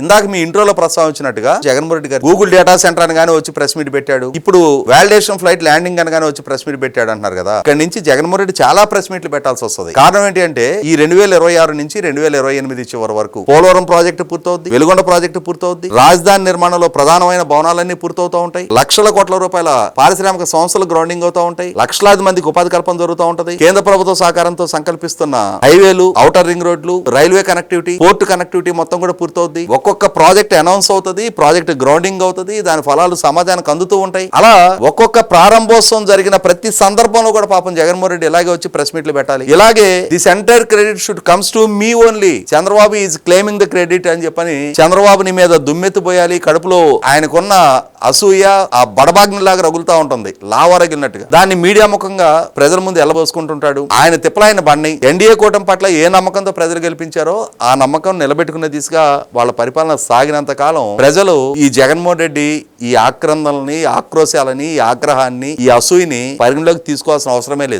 ఇందాక మీ ఇంట్రోలో ప్రస్తావించినట్టుగా జగన్మోహన్ రెడ్డి గారు Google data centre అనగానే వచ్చి ప్రెస్ మీట్ పెట్టాడు. ఇప్పుడు వాలిడేషన్ ఫ్లైట్ ల్యాండింగ్ అనగానే వచ్చి ప్రెస్ మీట్ పెట్టాడు అంటున్నారు కదా. ఇక్కడ నుంచి జగన్మోహన్ రెడ్డి చాలా ప్రెస్ మీట్లు పెట్టాల్సి వస్తుంది. కారణం ఏంటి అంటే ఈ 2026 నుంచి 2028 చివరి వరకు పోలవరం ప్రాజెక్టు పూర్తవుద్ది, వెలుగొండ ప్రాజెక్టు పూర్తవుద్ది, రాజధాని నిర్మాణంలో ప్రధానమైన భవనాలన్నీ పూర్తవుతూ ఉంటాయి, లక్షల కోట్ల రూపాయల పారిశ్రామిక సంస్థలు గ్రౌండింగ్ అవుతూ ఉంటాయి, లక్షలాది మందికి ఉపాధి కల్పన జరుగుతూ ఉంటది. కేంద్ర ప్రభుత్వ సహకారంతో సంకల్పిస్తున్న హైవేలు, ఔటర్ రింగ్ రోడ్లు, రైల్వే కనెక్టివిటీ, పోర్టు కనెక్టివిటీ మొత్తం కూడా పూర్తవుద్ది. ఒక్కొక్క ప్రాజెక్ట్ అనౌన్స్ అవుతుంది, ప్రాజెక్ట్ గ్రౌండింగ్ అవుతుంది, దాని ఫలాలు సమాజానికి అందుతూ ఉంటాయి. అలా ఒక్కొక్క ప్రారంభోత్సవం జరిగిన ప్రతి సందర్భంలో కూడా పాపం జగన్మోహన్ రెడ్డి ఇలాగే వచ్చి ప్రెస్ మీట్లు పెట్టాలి. ఇలాగే this entire credit should comes to me only, Chandrababu is claiming the credit అని చెప్పని చంద్రబాబుని మీద దుమ్మెత్తిపోయాలి. కడుపులో ఆయనకున్న అసూయ ఆ బడబాగ్నిలాగా రగులుతా ఉంటుంది, లావరగినట్టుగా. దాన్ని మీడియా ముఖంగా ప్రజల ముందు ఎల్లబోసుకుంటుంటాడు. ఆయన తిప్పలాయన బండి ఎన్డీఏ కూటమి పట్ల ఏ నమ్మకంతో ప్రజలు గెలిపించారో ఆ నమ్మకం నిలబెట్టుకునే దిశగా వాళ్ళ పరిపాలన సాగినంత కాలం ప్రజలు ఈ జగన్మోహన్ రెడ్డి ఈ ఆక్రందనల్ని, ఆక్రోశాలని, ఈ ఆగ్రహాన్ని, ఈ అసూయని పరిగణలోకి తీసుకోవాల్సిన అవసరమే లేదు.